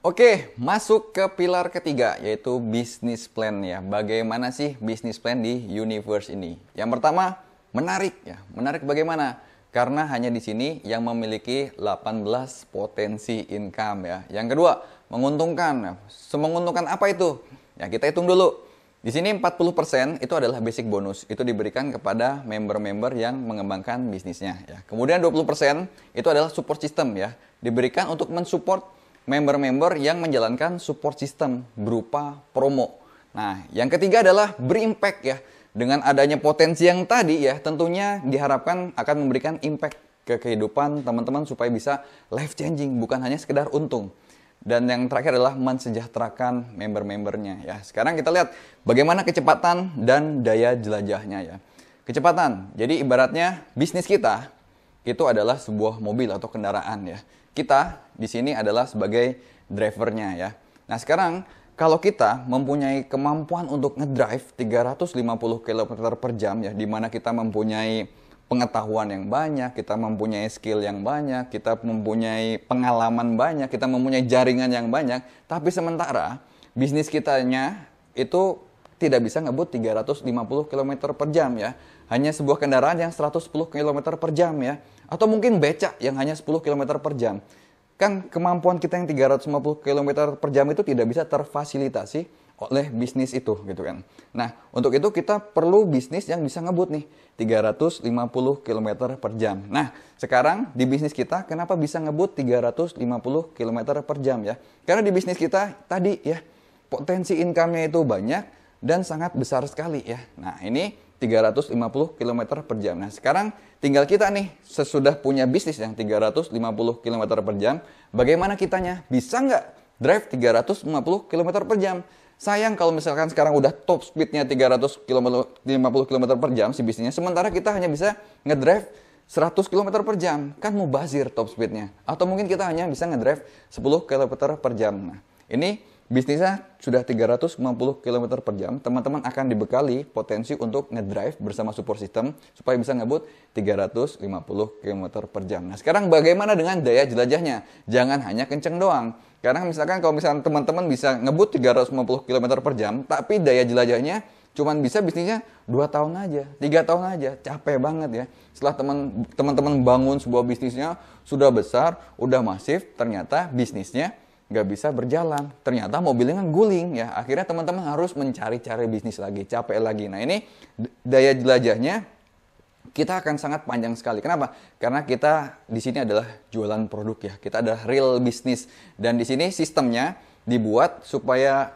Oke, masuk ke pilar ketiga, yaitu bisnis plan ya. Bagaimana sih bisnis plan di universe ini? Yang pertama, menarik ya. Menarik bagaimana? Karena hanya di sini yang memiliki 18 potensi income ya. Yang kedua, menguntungkan. Ya. Semenguntungkan apa itu? Ya, kita hitung dulu. Di sini 40% itu adalah basic bonus. Itu diberikan kepada member-member yang mengembangkan bisnisnya ya. Kemudian 20% itu adalah support system ya. Diberikan untuk mensupport member-member yang menjalankan support system berupa promo. Nah, yang ketiga adalah berimpact ya. Dengan adanya potensi yang tadi ya, tentunya diharapkan akan memberikan impact ke kehidupan teman-teman supaya bisa life changing, bukan hanya sekedar untung. Dan yang terakhir adalah mensejahterakan member-membernya ya. Sekarang kita lihat bagaimana kecepatan dan daya jelajahnya ya. Kecepatan. Jadi ibaratnya bisnis kita itu adalah sebuah mobil atau kendaraan ya. Kita di sini adalah sebagai drivernya ya. Nah, sekarang kalau kita mempunyai kemampuan untuk ngedrive 350 km per jam ya, di mana kita mempunyai pengetahuan yang banyak, kita mempunyai skill yang banyak, kita mempunyai pengalaman banyak, kita mempunyai jaringan yang banyak, tapi sementara bisnis kitanya itu tidak bisa ngebut 350 km per jam ya. Hanya sebuah kendaraan yang 110 km per jam ya. Atau mungkin becak yang hanya 10 km per jam. Kan kemampuan kita yang 350 km per jam itu tidak bisa terfasilitasi oleh bisnis itu gitu kan. Nah, untuk itu kita perlu bisnis yang bisa ngebut nih 350 km per jam. Nah, sekarang di bisnis kita kenapa bisa ngebut 350 km per jam ya? Karena di bisnis kita tadi ya, potensi income-nya itu banyak dan sangat besar sekali ya. Nah, ini 350 km per jam. Nah, sekarang tinggal kita nih, sesudah punya bisnis yang 350 km per jam, bagaimana kitanya? Bisa nggak drive 350 km per jam? Sayang kalau misalkan sekarang udah top speednya 350 km per jam si bisnisnya, sementara kita hanya bisa ngedrive 100 km per jam. Kan mubazir top speednya. Atau mungkin kita hanya bisa ngedrive 10 km per jam. Nah, ini bisnisnya sudah 350 km per jam, teman-teman akan dibekali potensi untuk ngedrive bersama support system supaya bisa ngebut 350 km per jam. Nah, sekarang bagaimana dengan daya jelajahnya? Jangan hanya kenceng doang. Karena misalkan kalau misalkan teman-teman bisa ngebut 350 km per jam, tapi daya jelajahnya cuman bisa bisnisnya 2 tahun aja, 3 tahun aja, capek banget ya. Setelah teman-teman bangun sebuah bisnisnya, sudah besar, udah masif, ternyata bisnisnya nggak bisa berjalan. Ternyata mobilnya kan guling ya. Akhirnya teman-teman harus mencari-cari bisnis lagi, capek lagi. Nah, ini daya jelajahnya kita akan sangat panjang sekali. Kenapa? Karena kita di sini adalah jualan produk ya. Kita adalah real business dan di sini sistemnya dibuat supaya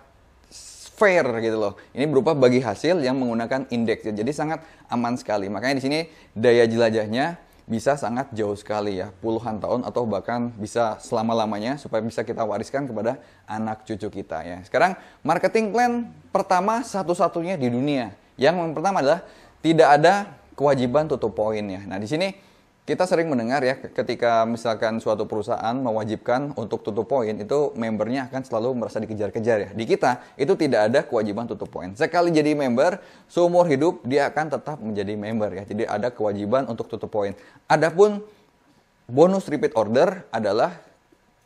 fair gitu loh. Ini berupa bagi hasil yang menggunakan indeks ya. Jadi sangat aman sekali. Makanya di sini daya jelajahnya bisa sangat jauh sekali ya, puluhan tahun atau bahkan bisa selama-lamanya supaya bisa kita wariskan kepada anak cucu kita ya. Sekarang marketing plan pertama satu-satunya di dunia. Yang pertama adalah tidak ada kewajiban tutup poin ya. Nah, di sini kita sering mendengar ya, ketika misalkan suatu perusahaan mewajibkan untuk tutup poin, itu membernya akan selalu merasa dikejar-kejar ya. Di kita, itu tidak ada kewajiban tutup poin. Sekali jadi member, seumur hidup dia akan tetap menjadi member ya. Jadi ada kewajiban untuk tutup poin. Adapun bonus repeat order adalah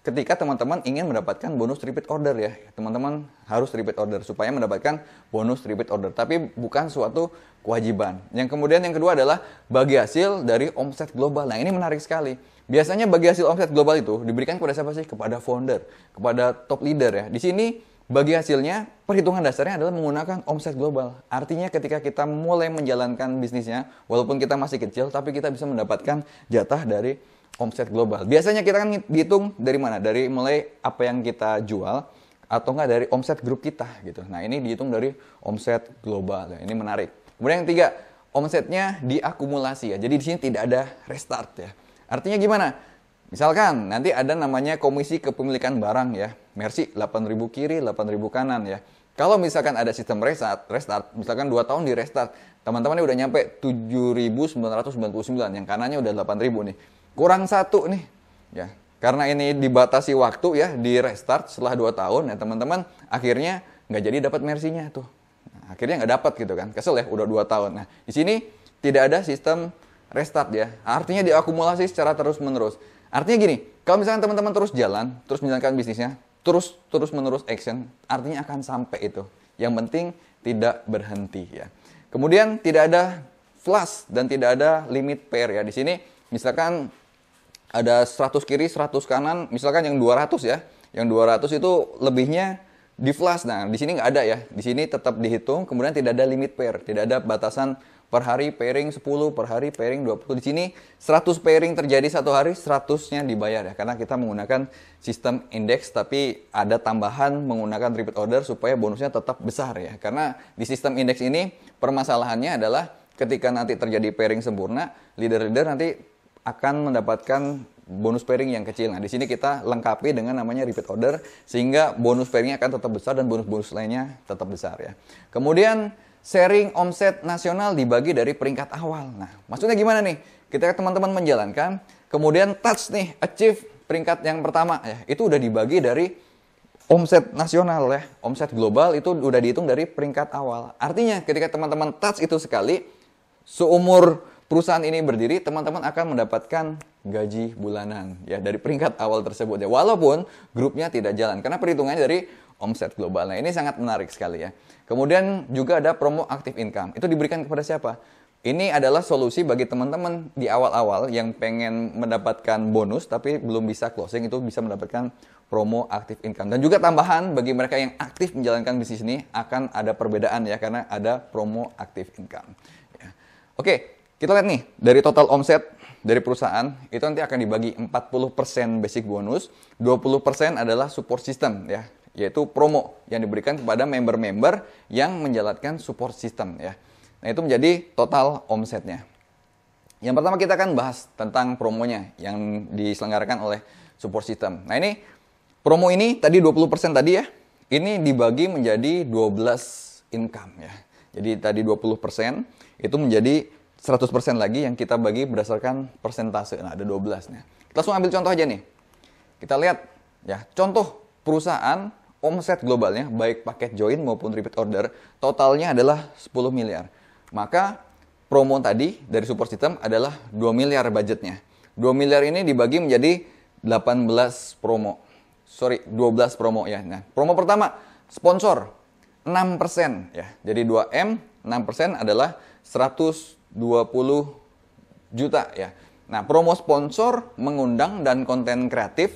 ketika teman-teman ingin mendapatkan bonus repeat order ya. Teman-teman harus repeat order supaya mendapatkan bonus repeat order. Tapi bukan suatu kewajiban. Yang kemudian yang kedua adalah bagi hasil dari omset global. Nah, ini menarik sekali. Biasanya bagi hasil omset global itu diberikan kepada siapa sih? Kepada founder, kepada top leader ya. Di sini bagi hasilnya perhitungan dasarnya adalah menggunakan omset global. Artinya ketika kita mulai menjalankan bisnisnya, walaupun kita masih kecil, tapi kita bisa mendapatkan jatah dari omset global. Biasanya kita kan dihitung dari mana? Dari mulai apa yang kita jual atau enggak dari omset grup kita gitu. Nah, ini dihitung dari omset global. Ini menarik. Kemudian yang ketiga, omsetnya diakumulasi ya. Jadi di sini tidak ada restart ya. Artinya gimana? Misalkan nanti ada namanya komisi kepemilikan barang ya. Mercy 8.000 kiri, 8.000 kanan ya. Kalau misalkan ada sistem restart, misalkan 2 tahun di restart, teman-teman ini udah nyampe 7.999, yang kanannya udah 8.000 nih. Kurang 1 nih ya. Karena ini dibatasi waktu ya, di restart setelah 2 tahun ya teman-teman, akhirnya nggak jadi dapat Mercy-nya tuh. Nah, akhirnya nggak dapat gitu kan. Kesel ya, udah 2 tahun. Nah, di sini tidak ada sistem restart ya. Artinya diakumulasi secara terus-menerus. Artinya gini, kalau misalkan teman-teman terus jalan, terus menjalankan bisnisnya, terus menerus action, artinya akan sampai itu. Yang penting tidak berhenti ya. Kemudian tidak ada flush dan tidak ada limit pair ya. Di sini misalkan ada 100 kiri, 100 kanan, misalkan yang 200 ya. Yang 200 itu lebihnya di flush. Nah, di sini nggak ada ya. Di sini tetap dihitung, kemudian tidak ada limit pair, tidak ada batasan per hari pairing 10, per hari pairing 20. Di sini 100 pairing terjadi satu hari, 100-nya dibayar ya. Karena kita menggunakan sistem indeks, tapi ada tambahan menggunakan repeat order supaya bonusnya tetap besar ya. Karena di sistem indeks ini permasalahannya adalah ketika nanti terjadi pairing sempurna, leader-leader nanti akan mendapatkan bonus pairing yang kecil. Nah, di sini kita lengkapi dengan namanya repeat order, sehingga bonus pairingnya akan tetap besar dan bonus-bonus lainnya tetap besar ya. Kemudian sharing omset nasional dibagi dari peringkat awal. Nah, maksudnya gimana nih? Ketika teman-teman menjalankan, kemudian touch nih, achieve peringkat yang pertama ya, itu udah dibagi dari omset nasional ya. Omset global itu udah dihitung dari peringkat awal. Artinya ketika teman-teman touch itu sekali, seumur perusahaan ini berdiri, teman-teman akan mendapatkan gaji bulanan ya dari peringkat awal tersebut ya. Walaupun grupnya tidak jalan karena perhitungannya dari omset global. Nah, ini sangat menarik sekali ya. Kemudian juga ada promo active income. Itu diberikan kepada siapa? Ini adalah solusi bagi teman-teman di awal-awal yang pengen mendapatkan bonus tapi belum bisa closing, itu bisa mendapatkan promo active income. Dan juga tambahan bagi mereka yang aktif menjalankan bisnis ini akan ada perbedaan ya karena ada promo active income. Ya. Oke. Kita lihat nih, dari total omset dari perusahaan, itu nanti akan dibagi 40% basic bonus, 20% adalah support system ya, yaitu promo yang diberikan kepada member-member yang menjalankan support system ya. Nah, itu menjadi total omsetnya. Yang pertama kita akan bahas tentang promonya yang diselenggarakan oleh support system. Nah, ini promo ini tadi 20% tadi ya, ini dibagi menjadi 12 income ya. Jadi tadi 20% itu menjadi 100% lagi yang kita bagi berdasarkan persentase. Nah, ada 12 nih. Kita langsung ambil contoh aja nih. Kita lihat ya, contoh perusahaan omset globalnya baik paket join maupun repeat order totalnya adalah 10 miliar. Maka promo tadi dari support system adalah 2 miliar budgetnya. 2 miliar ini dibagi menjadi 12 promo ya. Nah, promo pertama sponsor 6% ya. Jadi 2M 6% adalah 120 juta ya. Nah, promo sponsor, mengundang, dan konten kreatif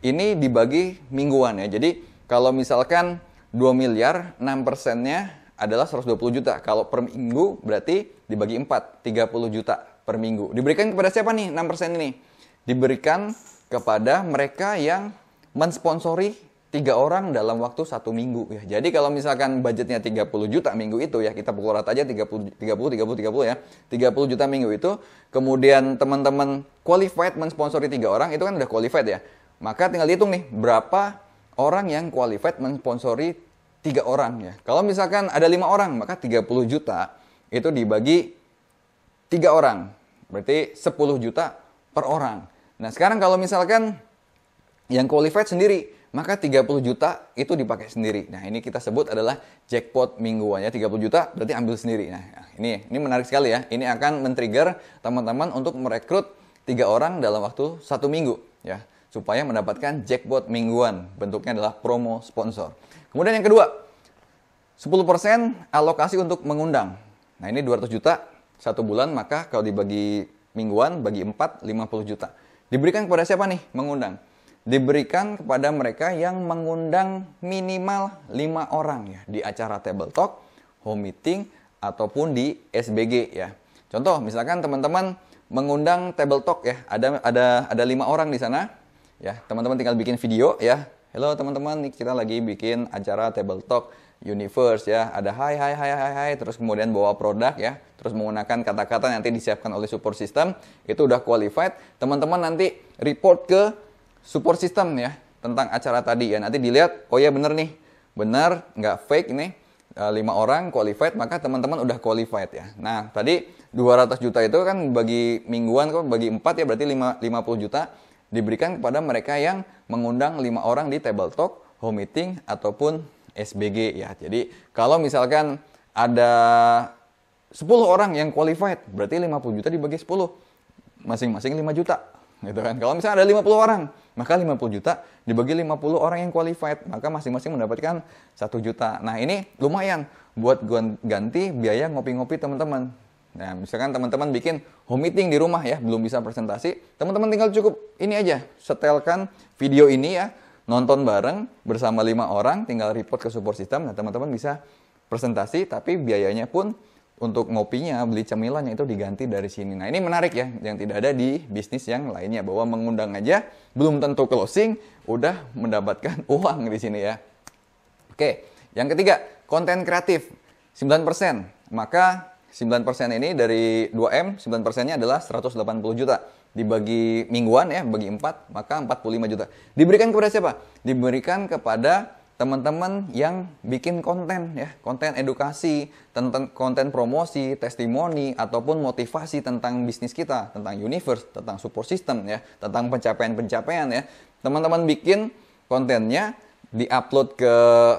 ini dibagi mingguan ya. Jadi kalau misalkan 2 miliar, 6%-nya adalah 120 juta. Kalau per minggu berarti dibagi 4, 30 juta per minggu. Diberikan kepada siapa nih 6% ini? Diberikan kepada mereka yang mensponsori 3 orang dalam waktu 1 minggu ya. Jadi kalau misalkan budgetnya 30 juta minggu itu ya, kita pukul rata aja 30 ya. 30 juta minggu itu, kemudian teman-teman qualified mensponsori 3 orang, itu kan udah qualified ya. Maka tinggal hitung nih, berapa orang yang qualified mensponsori 3 orang ya. Kalau misalkan ada 5 orang, maka 30 juta itu dibagi 3 orang. Berarti 10 juta per orang. Nah, sekarang kalau misalkan yang qualified sendiri, maka 30 juta itu dipakai sendiri. Nah, ini kita sebut adalah jackpot mingguannya. 30 juta berarti ambil sendiri. Nah, ini menarik sekali ya. Ini akan men-trigger teman-teman untuk merekrut 3 orang dalam waktu 1 minggu ya, supaya mendapatkan jackpot mingguan. Bentuknya adalah promo sponsor. Kemudian yang kedua, 10% alokasi untuk mengundang. Nah, ini 200 juta 1 bulan, maka kalau dibagi mingguan bagi 4, 50 juta. Diberikan kepada siapa nih mengundang? Diberikan kepada mereka yang mengundang minimal 5 orang ya di acara table talk, home meeting, ataupun di SBG ya. Contoh, misalkan teman-teman mengundang table talk ya, ada 5 orang di sana ya. Teman-teman tinggal bikin video ya. Halo teman-teman, kita lagi bikin acara table talk Universe ya. Ada hai, terus kemudian bawa produk ya. Terus menggunakan kata-kata nanti disiapkan oleh support system, itu udah qualified. Teman-teman nanti report ke support system ya tentang acara tadi ya. Nanti dilihat, oh ya bener nih, benar nggak fake ini 5 orang qualified, maka teman-teman udah qualified ya. Nah, tadi 200 juta itu kan bagi mingguan, kok bagi 4 ya berarti 50 juta diberikan kepada mereka yang mengundang 5 orang di table talk, home meeting, ataupun SBG ya. Jadi kalau misalkan ada 10 orang yang qualified, berarti 50 juta dibagi 10, masing-masing 5 juta. gitu kan. Kalau misalnya ada 50 orang, maka 50 juta dibagi 50 orang yang qualified, maka masing-masing mendapatkan 1 juta. Nah, ini lumayan buat ganti biaya ngopi-ngopi teman-teman. Nah, misalkan teman-teman bikin home meeting di rumah ya, belum bisa presentasi, teman-teman tinggal cukup ini aja, setelkan video ini ya, nonton bareng bersama 5 orang, tinggal report ke support system, nah teman-teman bisa presentasi, tapi biayanya pun untuk ngopinya, beli cemilannya itu diganti dari sini. Nah, ini menarik ya, yang tidak ada di bisnis yang lainnya, bahwa mengundang aja belum tentu closing, udah mendapatkan uang di sini ya. Oke, yang ketiga, konten kreatif 9%. Maka 9% ini dari 2M, 9%-nya adalah 180 juta. Dibagi mingguan ya, bagi 4, maka 45 juta. Diberikan kepada siapa? Diberikan kepada teman-teman yang bikin konten ya, konten edukasi, tentang konten promosi, testimoni, ataupun motivasi tentang bisnis kita, tentang universe, tentang support system ya, tentang pencapaian-pencapaian ya. Teman-teman bikin kontennya, di-upload ke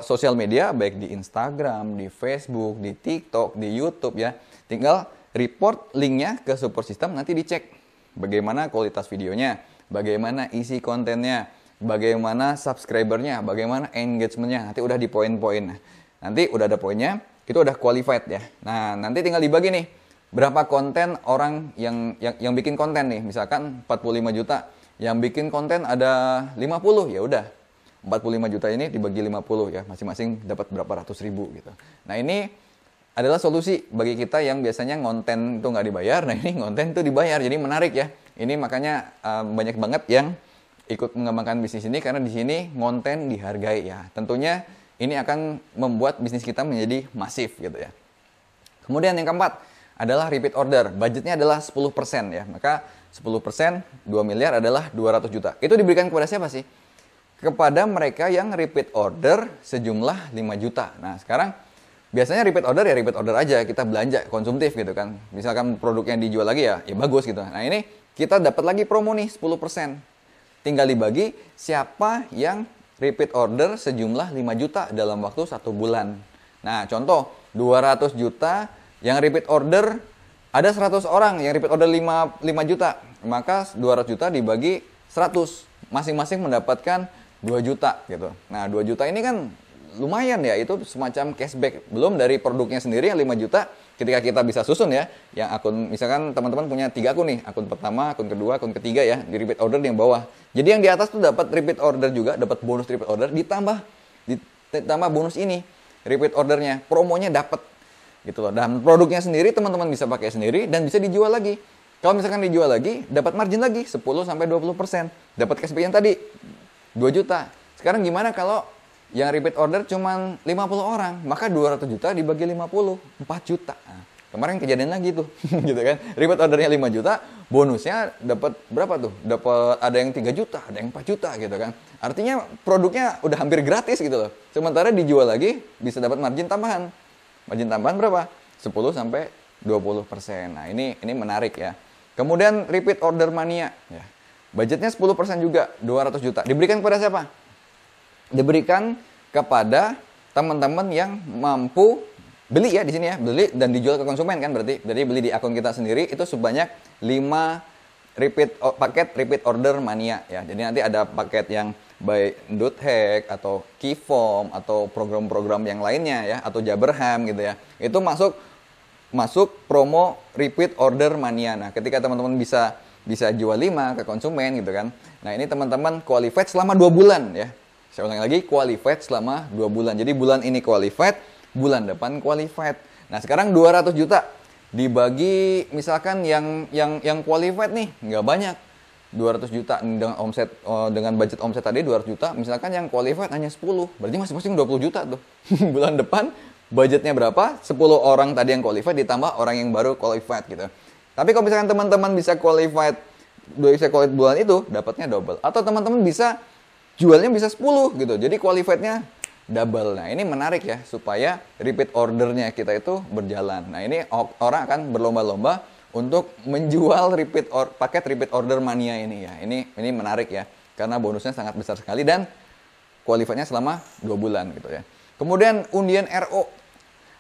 sosial media, baik di Instagram, di Facebook, di TikTok, di YouTube ya. Tinggal report linknya ke support system, nanti dicek bagaimana kualitas videonya, bagaimana isi kontennya, bagaimana subscribernya, bagaimana engagementnya. Nanti udah di poin-poin. Nanti udah ada poinnya, itu udah qualified ya. Nah, nanti tinggal dibagi nih, berapa konten orang yang bikin konten nih. Misalkan 45 juta, yang bikin konten ada 50, ya udah. 45 juta ini dibagi 50 ya, masing-masing dapat berapa ratus ribu gitu. Nah, ini adalah solusi bagi kita yang biasanya ngonten itu nggak dibayar. Nah, ini ngonten itu dibayar, jadi menarik ya. Ini makanya banyak banget yang ikut mengembangkan bisnis ini, karena di sini ngonten dihargai ya. Tentunya ini akan membuat bisnis kita menjadi masif gitu ya. Kemudian yang keempat adalah repeat order. Budgetnya adalah 10% ya. Maka 10%, 2 miliar adalah 200 juta. Itu diberikan kepada siapa sih? Kepada mereka yang repeat order sejumlah 5 juta. Nah, sekarang biasanya repeat order ya repeat order aja, kita belanja konsumtif gitu kan. Misalkan produknya dijual lagi ya bagus gitu. Nah, ini kita dapat lagi promo nih 10%. Tinggal dibagi siapa yang repeat order sejumlah 5 juta dalam waktu 1 bulan. Nah, contoh 200 juta yang repeat order, ada 100 orang yang repeat order 5 juta. Maka 200 juta dibagi 100. Masing-masing mendapatkan 2 juta gitu. Nah, 2 juta ini kan lumayan ya, itu semacam cashback. Belum dari produknya sendiri yang 5 juta, ketika kita bisa susun ya, yang akun, misalkan teman-teman punya 3 akun nih, akun pertama, akun kedua, akun ketiga ya, di repeat order yang bawah. Jadi yang di atas tuh dapat repeat order juga, dapat bonus repeat order, ditambah bonus ini, repeat ordernya, promonya dapat gitu loh. Dan produknya sendiri teman-teman bisa pakai sendiri dan bisa dijual lagi. Kalau misalkan dijual lagi, dapat margin lagi 10-20%. Dapat cashback yang tadi 2 juta. Sekarang gimana kalau yang repeat order cuma 50 orang, maka 200 juta dibagi 50, 4 juta. Nah, kemarin kejadian lagi tuh, gitu kan. Repeat ordernya 5 juta, bonusnya dapat berapa tuh? Dapat ada yang 3 juta, ada yang 4 juta gitu kan. Artinya produknya udah hampir gratis gitu loh. Sementara dijual lagi bisa dapat margin tambahan. Margin tambahan berapa? 10-20%. Nah, ini menarik ya. Kemudian repeat order mania ya. Budgetnya 10% juga, 200 juta. Diberikan kepada siapa? Diberikan kepada teman-teman yang mampu beli ya di sini ya, beli dan dijual ke konsumen kan berarti. Jadi beli di akun kita sendiri itu sebanyak 5 paket repeat order mania ya. Jadi nanti ada paket yang by Hack atau Keyform atau program-program yang lainnya ya, atau Jaberham gitu ya. Itu masuk promo repeat order mania. Nah, ketika teman-teman bisa jual 5 ke konsumen gitu kan. Nah, ini teman-teman qualified selama 2 bulan ya. Saya ulangi lagi, qualified selama 2 bulan. Jadi bulan ini qualified, bulan depan qualified. Nah, sekarang 200 juta dibagi misalkan yang qualified nih nggak banyak. 200 juta dengan omset dengan budget omset tadi 200 juta, misalkan yang qualified hanya 10. Berarti masing-masing 20 juta tuh. Bulan depan budgetnya berapa? 10 orang tadi yang qualified ditambah orang yang baru qualified gitu. Tapi kalau misalkan teman-teman bisa qualified bulan itu, dapatnya double. Atau teman-teman bisa jualnya bisa 10 gitu. Jadi qualified-nya double. Nah, ini menarik ya, supaya repeat ordernya kita itu berjalan. Nah, ini orang akan berlomba-lomba untuk menjual paket repeat order mania ini ya. Ini menarik ya, karena bonusnya sangat besar sekali dan qualified-nya selama 2 bulan gitu ya. Kemudian undian RO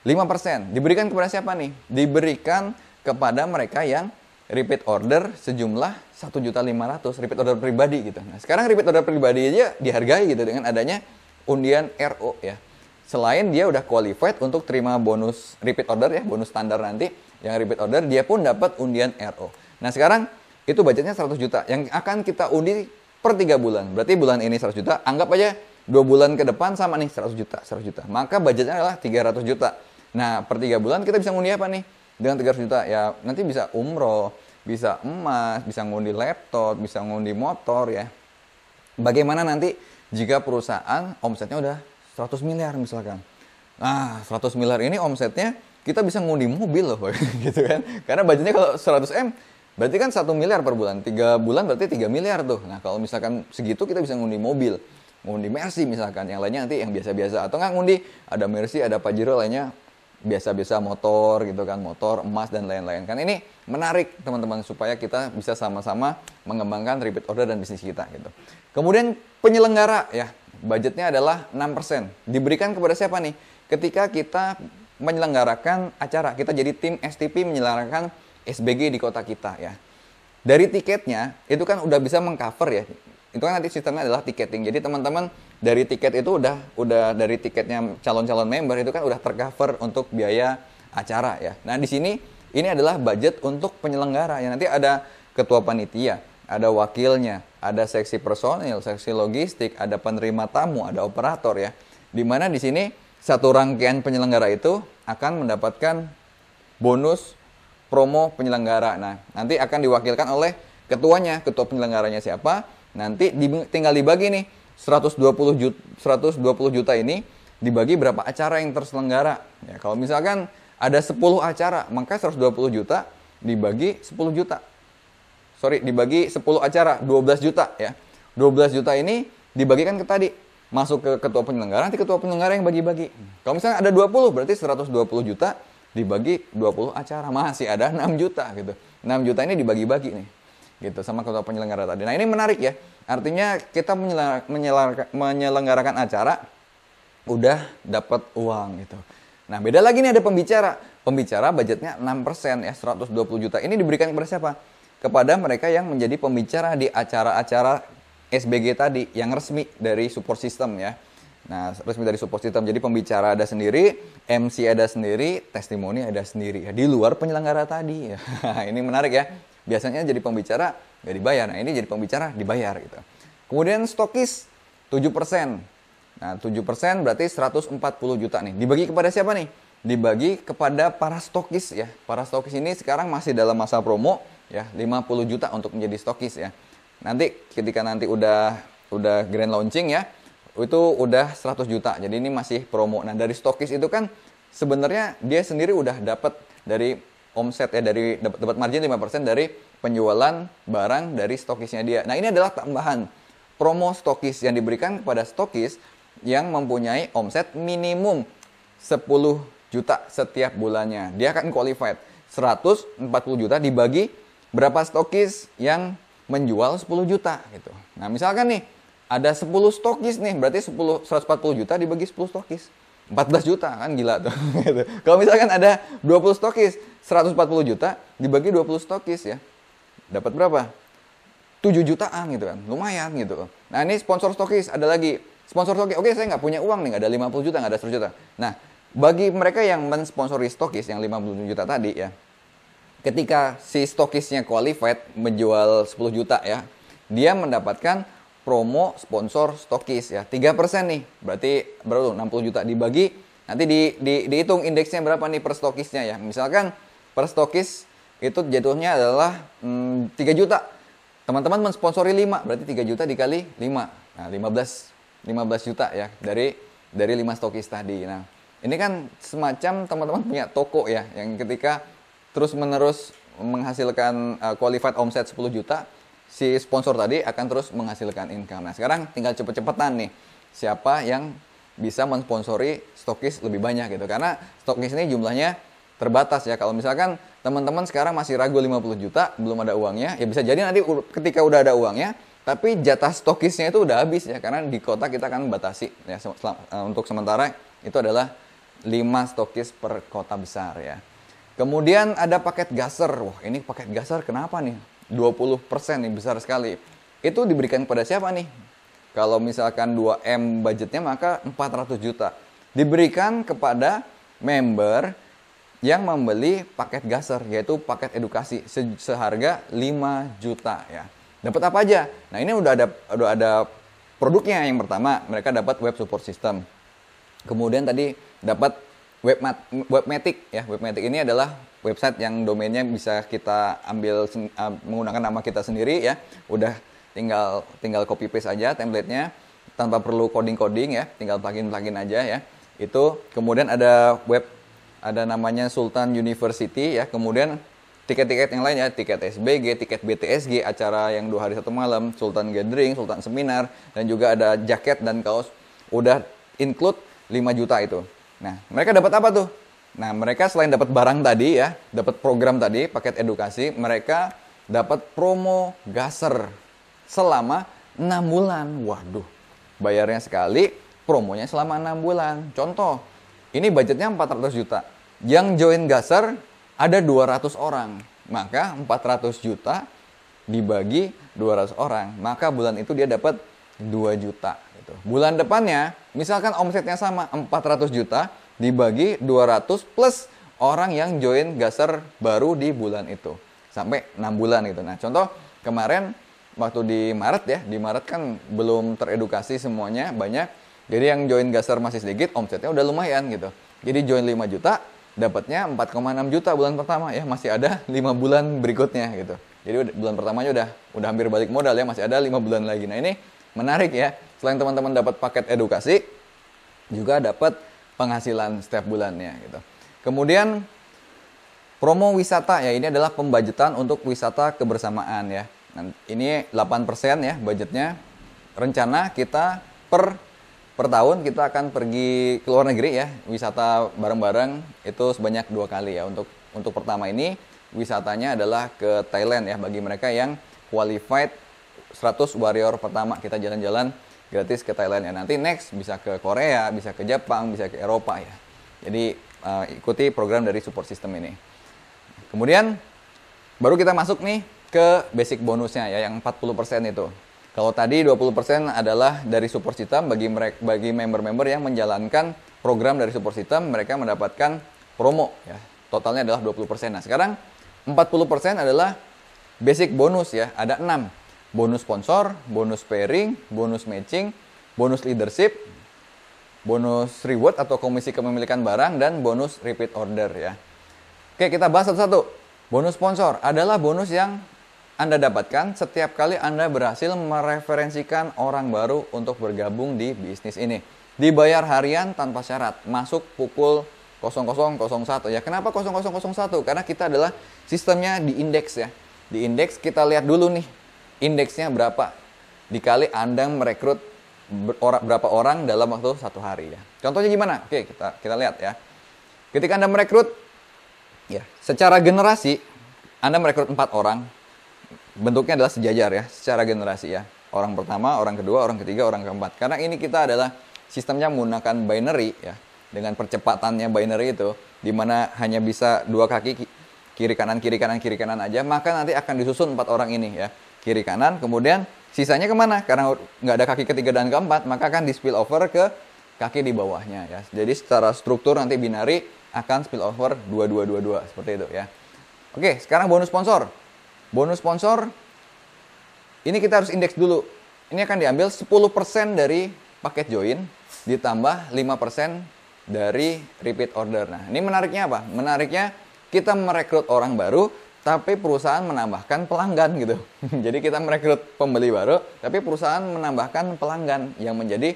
5% diberikan kepada siapa nih? Diberikan kepada mereka yang repeat order sejumlah 1.500.000 repeat order pribadi gitu. Nah, sekarang repeat order pribadi aja dihargai gitu dengan adanya undian RO ya. Selain dia udah qualified untuk terima bonus repeat order ya, bonus standar nanti yang repeat order, dia pun dapat undian RO. Nah, sekarang itu budgetnya 100 juta yang akan kita undi per 3 bulan. Berarti bulan ini 100 juta, anggap aja 2 bulan ke depan sama nih 100 juta, 100 juta. Maka budgetnya adalah 300 juta. Nah, per 3 bulan kita bisa ngundi apa nih? Dengan 300 juta ya nanti bisa umroh, bisa emas, bisa ngundi laptop, bisa ngundi motor ya. Bagaimana nanti jika perusahaan omsetnya udah 100 miliar misalkan. Nah, 100 miliar ini omsetnya kita bisa ngundi mobil loh, gitu kan. Karena budgetnya kalau 100 M, berarti kan 1 miliar per bulan. 3 bulan berarti 3 miliar tuh. Nah, kalau misalkan segitu kita bisa ngundi mobil. Ngundi Mercy misalkan. Yang lainnya nanti yang biasa-biasa. Atau nggak ngundi, ada Mercy, ada Pajero, lainnya biasa-biasa motor gitu kan. Motor, emas, dan lain-lain. Kan ini menarik teman-teman supaya kita bisa sama-sama mengembangkan repeat order dan bisnis kita gitu. Kemudian penyelenggara ya. Budgetnya adalah 6%. Diberikan kepada siapa nih? Ketika kita menyelenggarakan acara, kita jadi tim STP menyelenggarakan SBG di kota kita ya. Dari tiketnya, itu kan udah bisa mengcover ya. Itu kan nanti sistemnya adalah tiketing. Jadi teman-teman dari tiket itu udah dari tiketnya calon-calon member itu kan udah tercover untuk biaya acara ya. Nah, di sini ini adalah budget untuk penyelenggara ya. Nanti ada ketua panitia, ada wakilnya, ada seksi personil, seksi logistik, ada penerima tamu, ada operator ya. Di mana di sini satu rangkaian penyelenggara itu akan mendapatkan bonus promo penyelenggara. Nah, nanti akan diwakilkan oleh ketuanya, ketua penyelenggaranya siapa. Nanti tinggal dibagi nih 120 juta ini dibagi berapa acara yang terselenggara. Ya, kalau misalkan ada 10 acara, maka 120 juta dibagi 10 juta. Dibagi 10 acara, 12 juta ya. 12 juta ini dibagikan ke tadi. Masuk ke ketua penyelenggara, nanti ketua penyelenggara yang bagi-bagi. Kalau misalnya ada 20, berarti 120 juta dibagi 20 acara. Masih ada 6 juta gitu. 6 juta ini dibagi-bagi nih. Gitu, sama ketua penyelenggara tadi. Nah, ini menarik ya. Artinya kita menyelenggarakan acara, udah dapat uang gitu. Nah, beda lagi nih ada pembicara. Pembicara budgetnya 6% ya, 120 juta. Ini diberikan kepada siapa? Kepada mereka yang menjadi pembicara di acara-acara SBG tadi yang resmi dari support system ya. Nah, resmi dari support system. Jadi pembicara ada sendiri, MC ada sendiri, testimoni ada sendiri ya, di luar penyelenggara tadi ya. Ini menarik ya. Biasanya jadi pembicara nggak dibayar. Nah, ini jadi pembicara dibayar gitu. Kemudian stokis 7%. Nah, 7% berarti 140 juta nih. Dibagi kepada siapa nih? Dibagi kepada para stokis ya. Para stokis ini sekarang masih dalam masa promo ya, 50 juta untuk menjadi stokis ya. Nanti ketika nanti udah grand launching ya, itu udah 100 juta. Jadi ini masih promo. Nah, dari stokis itu kan sebenarnya dia sendiri udah dapat dari omset ya, dari dapat margin 5% dari penjualan barang dari stokisnya dia. Nah, ini adalah tambahan promo stokis yang diberikan kepada stokis yang mempunyai omset minimum 10 juta setiap bulannya. Dia akan qualified. 140 juta dibagi berapa stokis yang menjual 10 juta gitu. Nah, misalkan nih ada 10 stokis nih, berarti 140 juta dibagi 10 stokis. 14 juta kan gila tuh. Gitu. Kalau misalkan ada 20 stokis, 140 juta dibagi 20 stokis ya. Dapat berapa? 7 jutaan gitu kan. Lumayan gitu. Nah, ini sponsor stokis ada lagi. Sponsor stokis, oke saya nggak punya uang nih, nggak ada 50 juta, nggak ada 100 juta. Nah, bagi mereka yang mensponsori stokis yang 50 juta tadi ya, ketika si stokisnya qualified menjual 10 juta ya, dia mendapatkan promo sponsor stokis ya, 3% nih. Berarti berapa tuh? 60 juta dibagi, nanti dihitung indeksnya berapa nih per stokisnya ya. Misalkan per stokis itu jatuhnya adalah 3 juta. Teman-teman mensponsori 5, berarti 3 juta dikali 5. Nah, 15 juta ya dari 5 stokis tadi. Nah, ini kan semacam teman-teman punya toko ya, yang ketika terus-menerus menghasilkan qualified omset 10 juta, si sponsor tadi akan terus menghasilkan income. Nah, sekarang tinggal cepet-cepetan nih, siapa yang bisa mensponsori stokis lebih banyak gitu. Karena stokis ini jumlahnya terbatas ya. Kalau misalkan teman-teman sekarang masih ragu 50 juta, belum ada uangnya, ya bisa jadi nanti ketika udah ada uangnya, tapi jatah stokisnya itu udah habis ya. Karena di kota kita kan batasi ya, untuk sementara itu adalah 5 stokis per kota besar ya. Kemudian ada paket gaser. Wah, ini paket gaser kenapa nih? 20% nih, besar sekali. Itu diberikan kepada siapa nih? Kalau misalkan 2M budgetnya, maka 400 juta. Diberikan kepada member yang membeli paket gaser, yaitu paket edukasi seharga 5 juta ya. Dapat apa aja? Nah, ini udah ada produknya. Yang pertama, mereka dapat web support system. Kemudian tadi dapat Webmatic ya. Webmatic ini adalah website yang domainnya bisa kita ambil menggunakan nama kita sendiri ya. Udah tinggal copy paste aja template-nya tanpa perlu coding ya, tinggal plugin aja ya. Itu kemudian ada namanya Sultan University ya. Kemudian tiket-tiket yang lain ya, tiket SBG, tiket BTSG, acara yang 2 hari 1 malam, Sultan Gathering, Sultan Seminar, dan juga ada jaket dan kaos. Udah include 5 juta itu. Nah, mereka dapat apa tuh? Nah, mereka selain dapat barang tadi ya, dapat program tadi, paket edukasi, mereka dapat promo gaser selama 6 bulan. Waduh, bayarnya sekali, promonya selama 6 bulan. Contoh, ini budgetnya 400 juta. Yang join gaser ada 200 orang. Maka 400 juta dibagi 200 orang. Maka bulan itu dia dapat 2 juta. Gitu. Bulan depannya, misalkan omsetnya sama 400 juta dibagi 200 plus orang yang join gaser baru di bulan itu. Sampai 6 bulan gitu. Nah, contoh kemarin waktu di Maret ya, di Maret kan belum teredukasi semuanya, banyak. Jadi yang join gaser masih sedikit, omsetnya udah lumayan gitu. Jadi join 5 juta, dapatnya 4,6 juta bulan pertama ya, masih ada 5 bulan berikutnya gitu. Jadi bulan pertamanya udah hampir balik modal ya, masih ada 5 bulan lagi. Nah, ini menarik ya. Selain teman-teman dapat paket edukasi, juga dapat penghasilan setiap bulannya gitu. Kemudian promo wisata ya, ini adalah pembajetan untuk wisata kebersamaan ya. Nah, ini 8% ya budgetnya. Rencana kita per tahun kita akan pergi ke luar negeri ya, wisata bareng-bareng itu sebanyak 2 kali ya. Untuk pertama ini wisatanya adalah ke Thailand ya, bagi mereka yang qualified 100 warrior pertama, kita jalan-jalan gratis ke Thailand ya. Nanti next bisa ke Korea, bisa ke Jepang, bisa ke Eropa ya. Jadi ikuti program dari support system ini. Kemudian baru kita masuk nih ke basic bonusnya ya, yang 40% itu. Kalau tadi 20% adalah dari support system, bagi member-member yang menjalankan program dari support system, mereka mendapatkan promo ya. Totalnya adalah 20%. Nah, sekarang 40% adalah basic bonus ya. Ada 6. Bonus sponsor, bonus pairing, bonus matching, bonus leadership, bonus reward atau komisi kepemilikan barang, dan bonus repeat order ya. Oke, kita bahas satu-satu. Bonus sponsor adalah bonus yang Anda dapatkan setiap kali Anda berhasil mereferensikan orang baru untuk bergabung di bisnis ini. Dibayar harian tanpa syarat, masuk pukul 00.01 ya. Kenapa 00.01? Karena kita adalah sistemnya di indeks ya. Di indeks kita lihat dulu nih, indeksnya berapa dikali Anda merekrut berapa orang dalam waktu 1 hari ya. Contohnya gimana? Oke, kita lihat ya. Ketika Anda merekrut ya, secara generasi Anda merekrut 4 orang. Bentuknya adalah sejajar ya, secara generasi ya. Orang pertama, orang kedua, orang ketiga, orang keempat. Karena ini kita adalah sistemnya menggunakan binary ya. Dengan percepatannya binary itu, di mana hanya bisa 2 kaki kiri kanan aja, maka nanti akan disusun 4 orang ini ya. Kiri kanan, kemudian sisanya kemana? Karena nggak ada kaki ketiga dan keempat, maka akan di spill over ke kaki di bawahnya ya. Jadi secara struktur nanti binary akan spill over 2222 seperti itu ya. Oke, sekarang bonus sponsor. Bonus sponsor ini kita harus indeks dulu. Ini akan diambil 10% dari paket join ditambah 5% dari repeat order. Nah, ini menariknya apa? Menariknya kita merekrut orang baru, tapi perusahaan menambahkan pelanggan gitu. Jadi kita merekrut pembeli baru, tapi perusahaan menambahkan pelanggan yang menjadi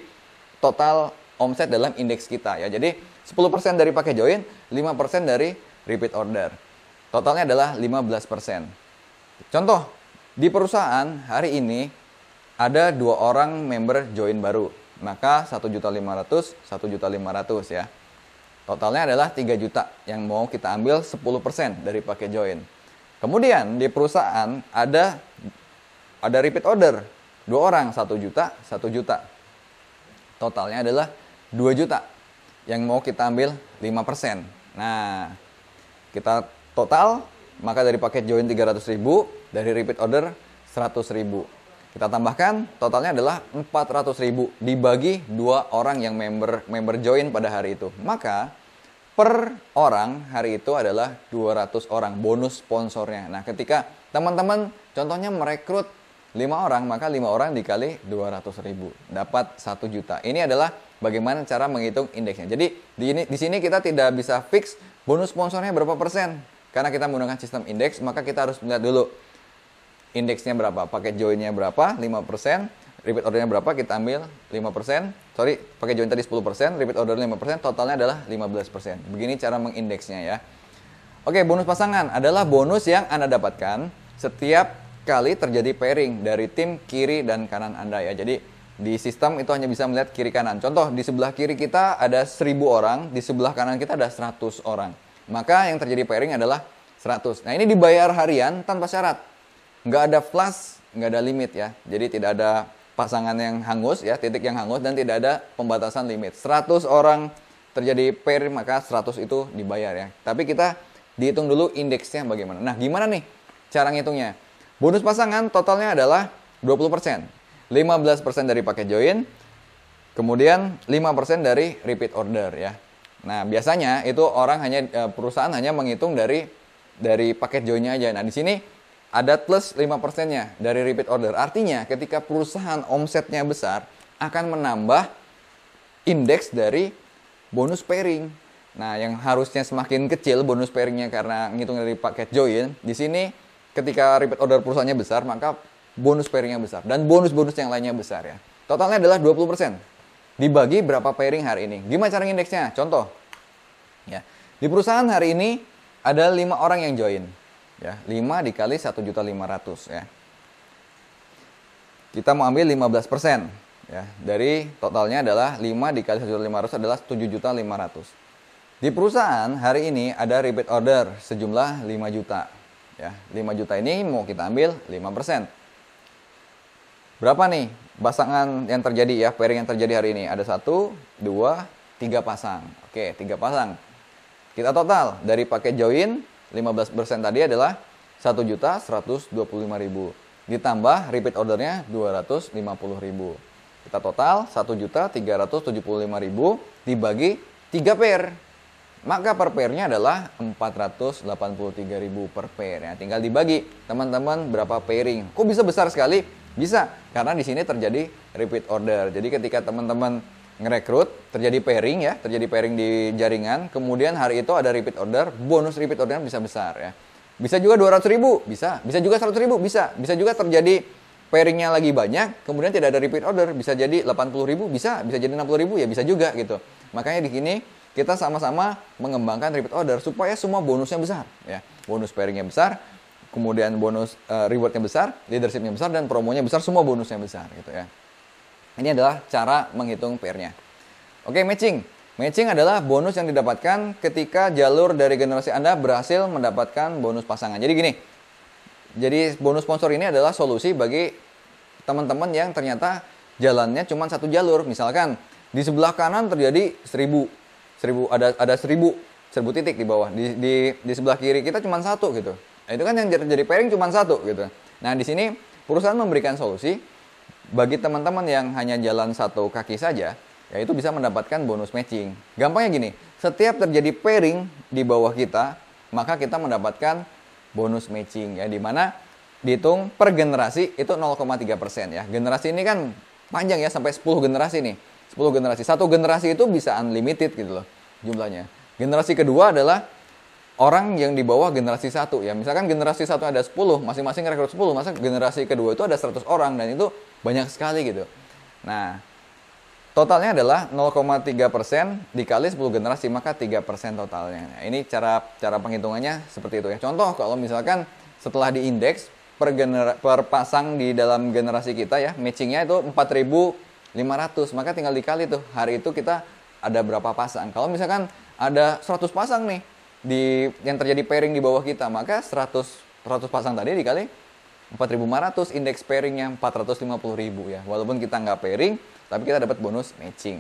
total omset dalam indeks kita ya. Jadi 10% dari paket join, 5% dari repeat order. Totalnya adalah 15%. Contoh, di perusahaan hari ini ada 2 orang member join baru. Maka 1.500.000, 1.500.000 ya. Totalnya adalah 3 juta yang mau kita ambil 10% dari paket join. Kemudian di perusahaan ada repeat order. 2 orang, 1 juta, 1 juta. Totalnya adalah 2 juta yang mau kita ambil 5%. Nah, Kita total, maka dari paket join 300.000, dari repeat order 100.000. Kita tambahkan, totalnya adalah 400.000 dibagi 2 orang yang member join pada hari itu. Maka per orang hari itu adalah 200 orang bonus sponsornya. Nah, ketika teman-teman contohnya merekrut 5 orang, maka 5 orang dikali 200.000 dapat 1 juta. Ini adalah bagaimana cara menghitung indeksnya. Jadi di sini kita tidak bisa fix bonus sponsornya berapa persen. Karena kita menggunakan sistem indeks, maka kita harus melihat dulu indeksnya berapa, paket joinnya berapa, 5%, repeat ordernya berapa, kita ambil 5%. Sorry, paket join tadi 10%, repeat order 5%, totalnya adalah 15%. Begini cara mengindeksnya ya. Oke, bonus pasangan adalah bonus yang Anda dapatkan setiap kali terjadi pairing dari tim kiri dan kanan Anda ya. Jadi di sistem itu hanya bisa melihat kiri kanan. Contoh, di sebelah kiri kita ada 1.000 orang, di sebelah kanan kita ada 100 orang. Maka yang terjadi pairing adalah 100. Nah, ini dibayar harian tanpa syarat. Nggak ada flash, nggak ada limit ya. Jadi tidak ada pasangan yang hangus ya, titik yang hangus, dan tidak ada pembatasan limit. 100 orang terjadi pair, maka 100 itu dibayar ya. Tapi kita dihitung dulu indeksnya bagaimana. Nah, gimana nih cara ngitungnya? Bonus pasangan totalnya adalah 20%. 15% dari paket join, kemudian 5% dari repeat order ya. Nah, biasanya itu perusahaan hanya menghitung dari paket joinnya aja. Nah, di sini ada plus 5%-nya dari repeat order. Artinya ketika perusahaan omsetnya besar akan menambah indeks dari bonus pairing. Nah, yang harusnya semakin kecil bonus pairingnya karena ngitung dari paket join, di sini ketika repeat order perusahaannya besar, maka bonus pairingnya besar. Dan bonus-bonus yang lainnya besar ya. Totalnya adalah 20%. Dibagi berapa pairing hari ini. Gimana cara indeksnya? Contoh. Ya. Di perusahaan hari ini ada 5 orang yang join. Ya, 5 dikali 1.500.000 ya. Kita mau ambil 15%. Ya, dari totalnya adalah 5 dikali 1.500.000 adalah 7.500.000. Di perusahaan hari ini ada repeat order sejumlah 5 juta. Ya, 5 juta ini mau kita ambil 5%. Berapa nih pasangan yang terjadi ya, pairing yang terjadi hari ini? Ada 1, 2, 3 pasang. Oke, 3 pasang. Kita total dari paket join 15% tadi adalah 1.125.000. Ditambah repeat ordernya 250.000. Kita total 1.375.000 dibagi 3 pair. Maka per pairnya adalah 483.000 per pair. Ya, tinggal dibagi teman-teman berapa pairing. Kok bisa besar sekali? Bisa, karena di sini terjadi repeat order. Jadi ketika teman-teman ngerekrut, terjadi pairing ya, terjadi pairing di jaringan, kemudian hari itu ada repeat order, bonus repeat ordernya bisa besar ya. Bisa juga 200.000, bisa juga 100.000, bisa juga terjadi pairingnya lagi banyak, kemudian tidak ada repeat order, bisa jadi 80.000, bisa jadi 60.000, ya bisa juga gitu. Makanya di sini kita sama-sama mengembangkan repeat order supaya semua bonusnya besar ya. Bonus pairingnya besar, kemudian bonus rewardnya besar, leadershipnya besar, dan promonya besar, semua bonusnya besar gitu ya. Ini adalah cara menghitung pairnya. Oke, matching. Matching adalah bonus yang didapatkan ketika jalur dari generasi Anda berhasil mendapatkan bonus pasangan. Jadi gini, jadi bonus sponsor ini adalah solusi bagi teman-teman yang ternyata jalannya cuma satu jalur. Misalkan di sebelah kanan terjadi 1.000 ada 1.000 titik di bawah. Di sebelah kiri kita cuma 1 gitu. Nah, itu kan yang jadi pairing cuma 1 gitu. Nah, di sini perusahaan memberikan solusi bagi teman-teman yang hanya jalan 1 kaki saja, yaitu bisa mendapatkan bonus matching. Gampangnya gini, setiap terjadi pairing di bawah kita, maka kita mendapatkan bonus matching ya, di mana dihitung per generasi itu 0,3% ya. Generasi ini kan panjang ya, sampai 10 generasi nih. 10 generasi. Satu generasi itu bisa unlimited gitu loh jumlahnya. Generasi kedua adalah orang yang di bawah generasi 1 ya. Misalkan generasi 1 ada 10, masing-masing rekrut 10, masa generasi kedua itu ada 100 orang, dan itu banyak sekali gitu. Nah, totalnya adalah 0,3% dikali 10 generasi, maka 3% totalnya. Nah, ini cara penghitungannya seperti itu ya. Contoh, kalau misalkan setelah diindeks per pasang di dalam generasi kita ya, matchingnya itu 4.500, maka tinggal dikali tuh, hari itu kita ada berapa pasang. Kalau misalkan ada 100 pasang nih yang terjadi pairing di bawah kita, maka 100 pasang tadi dikali 4.500, indeks pairingnya 450.000 ya. Walaupun kita nggak pairing, tapi kita dapat bonus matching.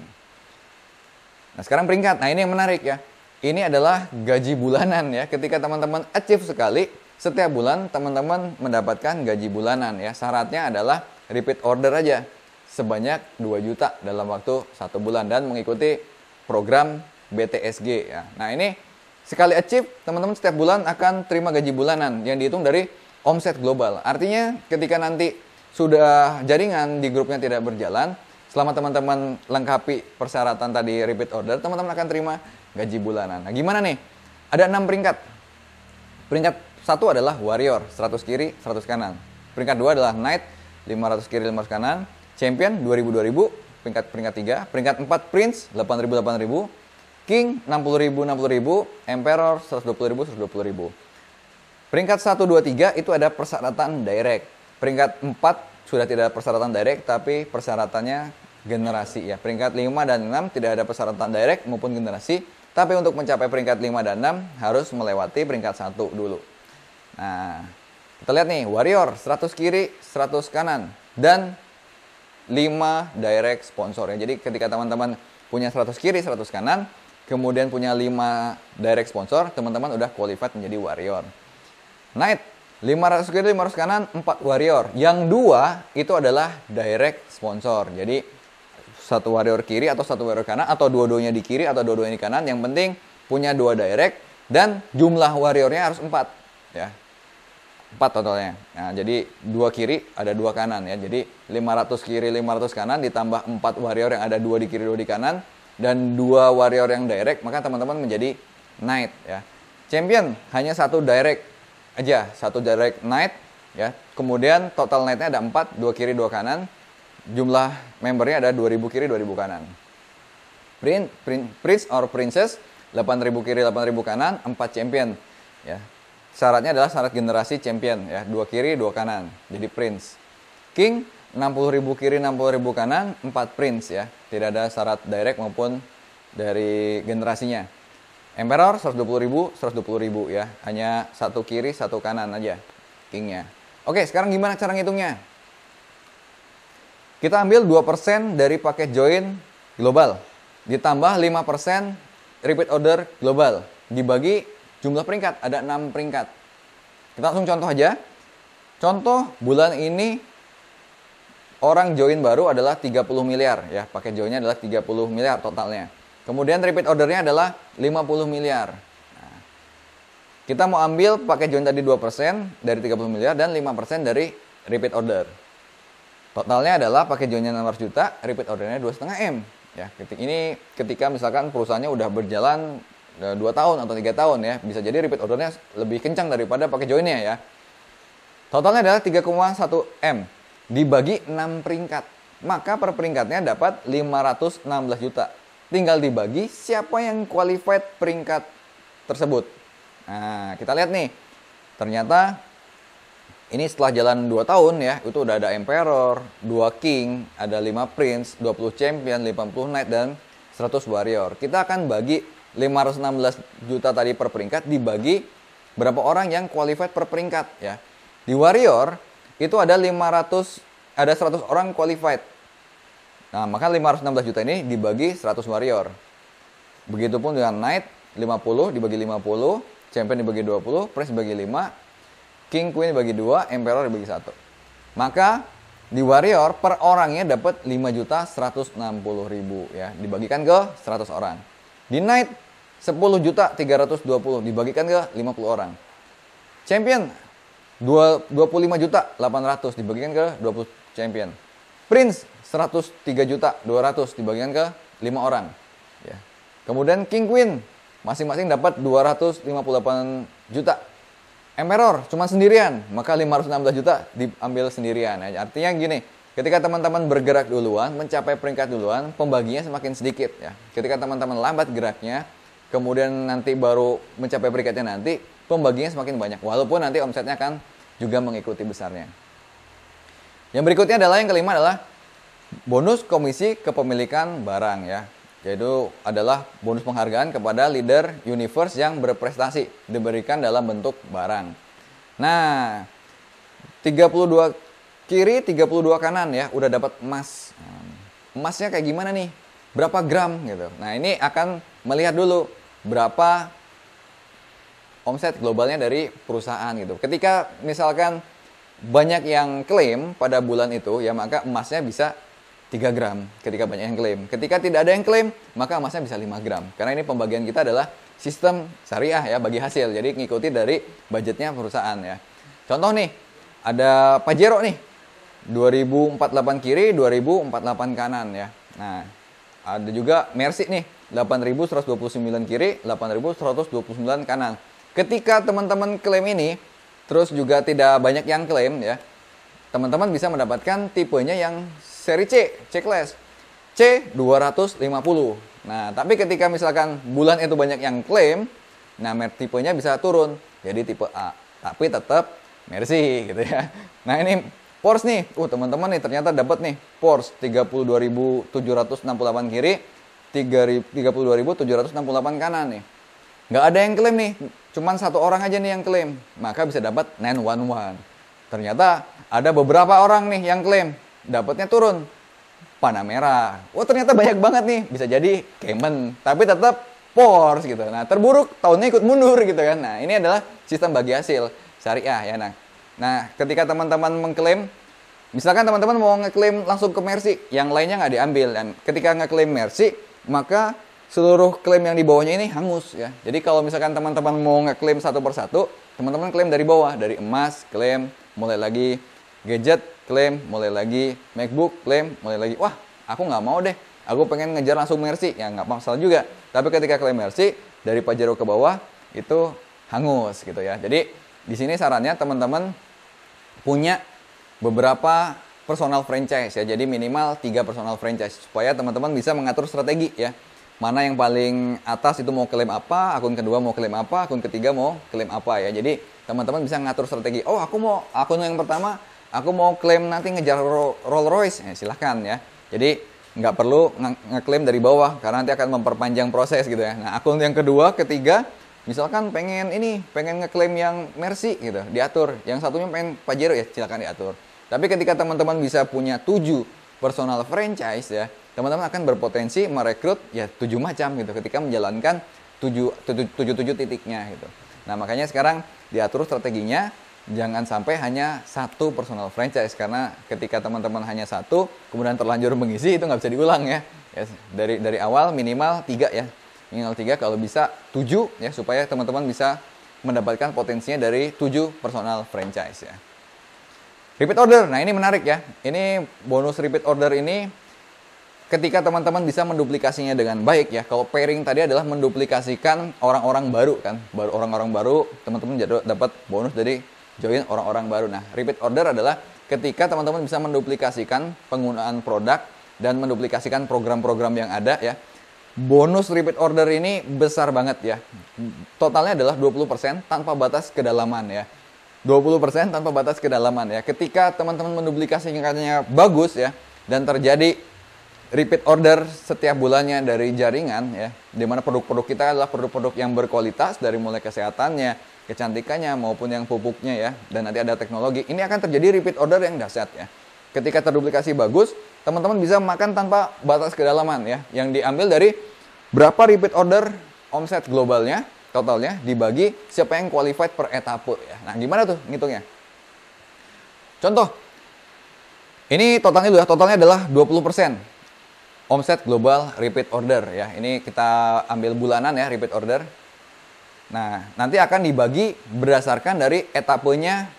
Nah, sekarang peringkat. Nah, ini yang menarik ya. Ini adalah gaji bulanan ya. Ketika teman-teman achieve sekali, setiap bulan teman-teman mendapatkan gaji bulanan ya. Syaratnya adalah repeat order aja sebanyak 2 juta dalam waktu 1 bulan dan mengikuti program BTSG ya. Nah, ini sekali achieve, teman-teman setiap bulan akan terima gaji bulanan yang dihitung dari omset global. Artinya ketika nanti sudah jaringan di grupnya tidak berjalan, selama teman-teman lengkapi persyaratan tadi repeat order, teman-teman akan terima gaji bulanan. Nah, gimana nih? Ada 6 peringkat. Peringkat 1 adalah warrior, 100 kiri, 100 kanan. Peringkat 2 adalah knight, 500 kiri, 500 kanan. Champion, 2000-2000. Peringkat 3. Peringkat 4 prince, 8000-8000. King, 60.000, 60.000. Emperor, 120.000, 120.000. Peringkat 1, 2, 3 itu ada persyaratan direct. Peringkat 4 sudah tidak ada persyaratan direct, tapi persyaratannya generasi ya. Peringkat 5 dan 6 tidak ada persyaratan direct maupun generasi. Tapi untuk mencapai peringkat 5 dan 6 harus melewati peringkat 1 dulu. Nah, kita lihat nih, warrior 100 kiri, 100 kanan. Dan 5 direct sponsor ya. Jadi ketika teman-teman punya 100 kiri, 100 kanan, kemudian punya 5 direct sponsor, teman-teman udah qualified menjadi warrior. Knight 500 kiri, 500 kanan, 4 warrior. Yang 2 itu adalah direct sponsor. Jadi satu warrior kiri atau satu warrior kanan, atau dua-duanya di kiri atau dua-duanya di kanan. Yang penting punya 2 direct dan jumlah warriornya harus 4 ya. 4 totalnya. Nah, jadi 2 kiri ada 2 kanan ya. Jadi 500 kiri, 500 kanan ditambah 4 warrior yang ada 2 di kiri, 2 di kanan, dan 2 warrior yang direct, maka teman-teman menjadi knight ya. Champion hanya 1 direct aja, 1 direct knight ya. Kemudian total knightnya ada 4, 2 kiri, 2 kanan. Jumlah membernya ada 2000 kiri, 2000 kanan. Prince or princess 8000 kiri, 8000 kanan, 4 champion ya. Syaratnya adalah syarat generasi champion ya, 2 kiri, 2 kanan. Jadi prince. King 60.000 kiri, 60.000 kanan, 4 prince ya. Tidak ada syarat direct maupun dari generasinya. Emperor 120.000, 120.000 ya. Hanya 1 kiri, 1 kanan aja kingnya. Oke, sekarang gimana cara ngitungnya? Kita ambil 2% dari paket join global. Ditambah 5% repeat order global. Dibagi jumlah peringkat, ada 6 peringkat. Kita langsung contoh aja. Contoh bulan ini orang join baru adalah 30 miliar ya. Paket joinnya adalah 30 miliar totalnya. Kemudian repeat ordernya adalah 50 miliar. Nah, kita mau ambil paket join tadi 2% dari 30 miliar dan 5% dari repeat order. Totalnya adalah paket joinnya 600 juta, repeat ordernya 2,5 M. Ya, ini ketika misalkan perusahaannya udah berjalan 2 tahun atau 3 tahun ya, bisa jadi repeat ordernya lebih kencang daripada paket joinnya ya. Totalnya adalah 3,1 M dibagi 6 peringkat. Maka per peringkatnya dapat 516 juta. Tinggal dibagi siapa yang qualified peringkat tersebut. Nah, kita lihat nih. Ternyata ini setelah jalan 2 tahun ya, itu udah ada Emperor, 2 King, ada 5 Prince, 20 Champion, 50 Knight, dan 100 Warrior. Kita akan bagi 516 juta tadi per peringkat dibagi berapa orang yang qualified per peringkat ya. Di Warrior itu ada 100 orang qualified. Nah, maka 516 juta ini dibagi 100 Warrior. Begitupun dengan Knight, 50 dibagi 50, Champion dibagi 20, Prince dibagi 5, King, Queen dibagi 2, Emperor dibagi 1. Maka di Warrior per orangnya dapat 5.160.000 ya, dibagikan ke 100 orang. Di Knight 10.320 dibagikan ke 50 orang. Champion 25.800 dibagikan ke 20 champion. Prince 103.200 dibagikan ke 5 orang ya. Kemudian King, Queen masing-masing dapat 258 juta. Emperor cuma sendirian, maka 516 juta diambil sendirian. Ya, artinya gini, ketika teman-teman bergerak duluan, mencapai peringkat duluan, pembaginya semakin sedikit ya. Ketika teman-teman lambat geraknya, kemudian nanti baru mencapai peringkatnya nanti, pembaginya semakin banyak. Walaupun nanti omsetnya akan juga mengikuti besarnya. Yang berikutnya adalah yang kelima adalah bonus komisi kepemilikan barang ya. Yaitu adalah bonus penghargaan kepada leader universe yang berprestasi diberikan dalam bentuk barang. Nah, 32 kiri, 32 kanan ya, udah dapat emas. Emasnya kayak gimana nih? Berapa gram gitu. Nah, ini akan melihat dulu berapa omset globalnya dari perusahaan gitu. Ketika misalkan banyak yang klaim pada bulan itu, ya maka emasnya bisa 3 gram ketika banyak yang klaim. Ketika tidak ada yang klaim, maka emasnya bisa 5 gram. Karena ini pembagian kita adalah sistem syariah ya, bagi hasil. Jadi ngikuti dari budgetnya perusahaan ya. Contoh nih, ada Pajero nih, 2048 kiri, 2048 kanan ya. Nah, ada juga Mercy nih, 8129 kiri, 8129 kanan. Ketika teman-teman klaim ini, terus juga tidak banyak yang klaim ya, teman-teman bisa mendapatkan tipenya yang seri C, C-class, C250. Nah, tapi ketika misalkan bulan itu banyak yang klaim, nah tipenya bisa turun, jadi tipe A. Tapi tetap Mercy gitu ya. Nah ini Porsche nih, teman-teman nih ternyata dapat nih Porsche 32.768 kiri, 32.768 kanan nih. Nggak ada yang klaim nih, cuman satu orang aja nih yang klaim, maka bisa dapat 911. Ternyata ada beberapa orang nih yang klaim, dapatnya turun Panamera. Ternyata banyak banget nih, bisa jadi Cayman, tapi tetap Porsche gitu. Nah, terburuk tahunnya ikut mundur gitu kan. Nah, ini adalah sistem bagi hasil syariah ya. Nah, ketika teman-teman mengklaim, misalkan teman-teman mau ngeklaim langsung ke Mercy, yang lainnya nggak diambil. Dan ketika ngeklaim Mercy, maka seluruh klaim yang di bawahnya ini hangus ya. Jadi kalau misalkan teman-teman mau ngeklaim satu persatu, teman-teman klaim dari bawah, dari emas, klaim, mulai lagi gadget, klaim, mulai lagi MacBook, klaim, mulai lagi, wah aku nggak mau deh, aku pengen ngejar langsung Mercy, ya nggak masalah juga. Tapi ketika klaim Mercy, dari Pajero ke bawah, itu hangus gitu ya. Jadi di sini sarannya teman-teman punya beberapa personal franchise ya. Jadi minimal 3 personal franchise, supaya teman-teman bisa mengatur strategi ya. Mana yang paling atas itu mau klaim apa, akun kedua mau klaim apa, akun ketiga mau klaim apa ya. Jadi teman-teman bisa ngatur strategi. Aku mau akun yang pertama, aku mau klaim nanti ngejar Rolls Royce, silahkan ya. Jadi nggak perlu ngeklaim dari bawah, karena nanti akan memperpanjang proses gitu ya. Nah, akun yang kedua, ketiga, misalkan pengen ngeklaim yang Mercy gitu, diatur. Yang satunya pengen Pajero ya, silahkan diatur. Tapi ketika teman-teman bisa punya 7 personal franchise ya, teman-teman akan berpotensi merekrut ya 7 macam gitu ketika menjalankan 7 titiknya gitu. Nah, makanya sekarang diatur strateginya, jangan sampai hanya 1 personal franchise, karena ketika teman-teman hanya 1 kemudian terlanjur mengisi, itu nggak bisa diulang ya. Dari awal minimal 3 ya. Minimal 3, kalau bisa 7 ya, supaya teman-teman bisa mendapatkan potensinya dari 7 personal franchise ya. Repeat order, nah ini menarik ya. Ini bonus repeat order ini ketika teman-teman bisa menduplikasinya dengan baik ya. Kalau pairing tadi adalah menduplikasikan orang-orang baru kan, orang-orang baru, teman-teman dapat bonus dari join orang-orang baru. Nah, repeat order adalah ketika teman-teman bisa menduplikasikan penggunaan produk dan menduplikasikan program-program yang ada ya. Bonus repeat order ini besar banget ya. Totalnya adalah 20% tanpa batas kedalaman ya. 20% tanpa batas kedalaman ya. Ketika teman-teman menduplikasikannya bagus ya, dan terjadi repeat order setiap bulannya dari jaringan ya, di mana produk-produk kita adalah produk-produk yang berkualitas, dari mulai kesehatannya, kecantikannya maupun yang pupuknya ya, dan nanti ada teknologi, ini akan terjadi repeat order yang dahsyat ya. Ketika terduplikasi bagus, teman-teman bisa makan tanpa batas kedalaman ya, yang diambil dari berapa repeat order omset globalnya, totalnya dibagi siapa yang qualified per etape ya. Nah, gimana tuh ngitungnya? Contoh, ini totalnya dulu ya, totalnya adalah 20%. Omset global repeat order ya. Ini kita ambil bulanan ya, repeat order. Nah, nanti akan dibagi berdasarkan dari etapenya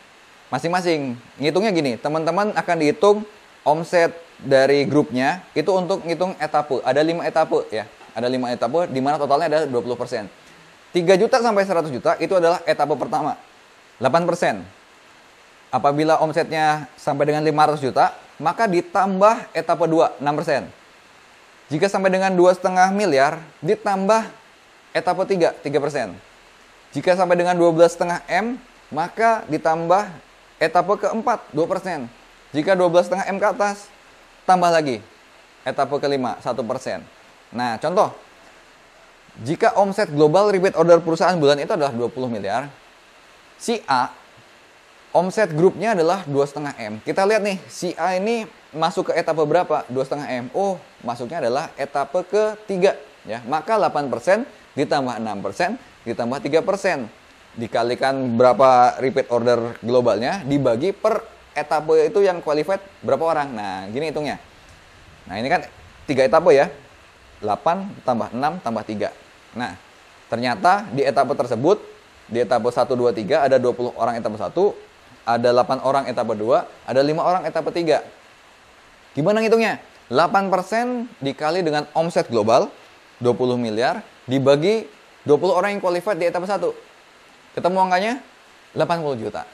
masing-masing. Ngitungnya gini, teman-teman akan dihitung omset dari grupnya itu untuk ngitung etape. Ada 5 etape ya. Ada 5 etape di mana totalnya ada 20%. 3 juta sampai 100 juta itu adalah etape pertama. 8%. Apabila omsetnya sampai dengan 500 juta, maka ditambah etape 2, 6%. Jika sampai dengan 2,5 miliar, ditambah etape 3, 3%. Jika sampai dengan 12,5 M, maka ditambah etape keempat, 2%. Jika 12,5 M ke atas, tambah lagi etape kelima, 1%. Nah, contoh, jika omset global repeat order perusahaan bulan itu adalah 20 miliar, si A, omset grupnya adalah 2,5 M. Kita lihat nih, si A ini masuk ke etape berapa? 2,5 M. Oh, masuknya adalah etape ketiga. ya. Maka 8% ditambah 6% ditambah 3%. Dikalikan berapa repeat order globalnya, dibagi per etape itu yang qualified berapa orang. Nah, gini hitungnya. Nah, ini kan 3 etape ya. 8 tambah 6 tambah 3. Nah, ternyata di etape tersebut, di etape 1, 2, 3 ada 20 orang etape 1, ada 8 orang etape 2, ada 5 orang etape 3. Gimana ngitungnya? 8% dikali dengan omset global 20 miliar dibagi 20 orang yang qualified di etape 1. Ketemu angkanya? 80 juta.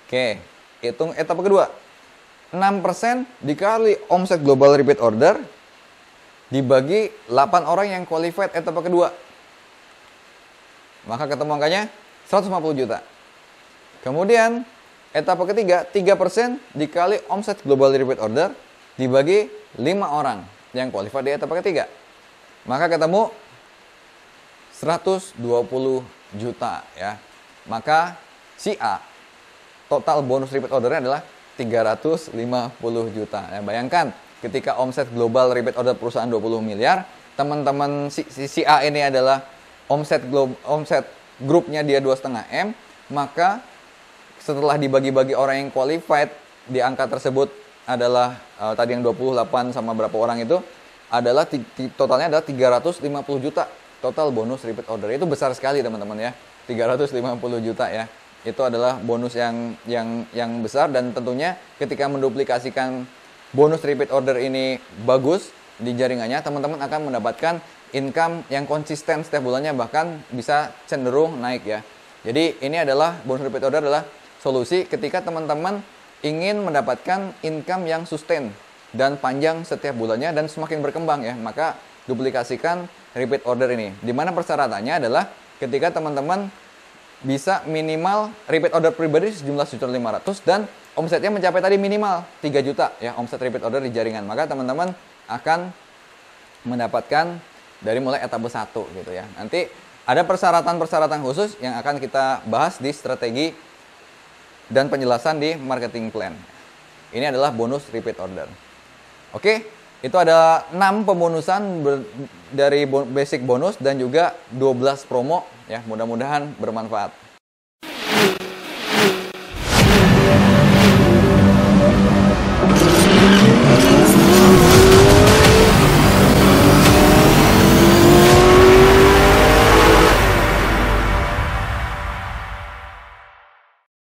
Oke, hitung etape kedua. 6% dikali omset global repeat order dibagi 8 orang yang qualified etape kedua. Maka ketemu angkanya 150 juta. Kemudian etape ketiga, 3% dikali omset global repeat order dibagi 5 orang yang qualified di etape ketiga. Maka ketemu 120 juta ya. Maka si A total bonus repeat ordernya adalah 350 juta. Ya, bayangkan ketika omset global repeat order perusahaan 20 miliar, teman-teman si A ini adalah omset grupnya dia 2,5 M, maka setelah dibagi-bagi orang yang qualified di angka tersebut adalah tadi yang 28 sama berapa orang itu adalah totalnya adalah 350 juta total bonus repeat order. Itu besar sekali teman-teman ya. 350 juta ya. Itu adalah bonus yang besar, dan tentunya ketika menduplikasikan bonus repeat order ini bagus di jaringannya, teman-teman akan mendapatkan income yang konsisten setiap bulannya, bahkan bisa cenderung naik ya. Jadi ini adalah bonus repeat order adalah solusi ketika teman-teman ingin mendapatkan income yang sustain dan panjang setiap bulannya dan semakin berkembang ya, maka duplikasikan repeat order ini. Dimana persyaratannya adalah ketika teman-teman bisa minimal repeat order pribadi sejumlah 1.500.000 dan omsetnya mencapai tadi minimal 3 juta ya, omset repeat order di jaringan, maka teman-teman akan mendapatkan dari mulai etape 1 gitu ya. Nanti ada persyaratan-persyaratan khusus yang akan kita bahas di strategi dan penjelasan di marketing plan. Ini adalah bonus repeat order. Oke, itu ada 6 pembonusan dari basic bonus dan juga 12 promo ya. Mudah-mudahan bermanfaat.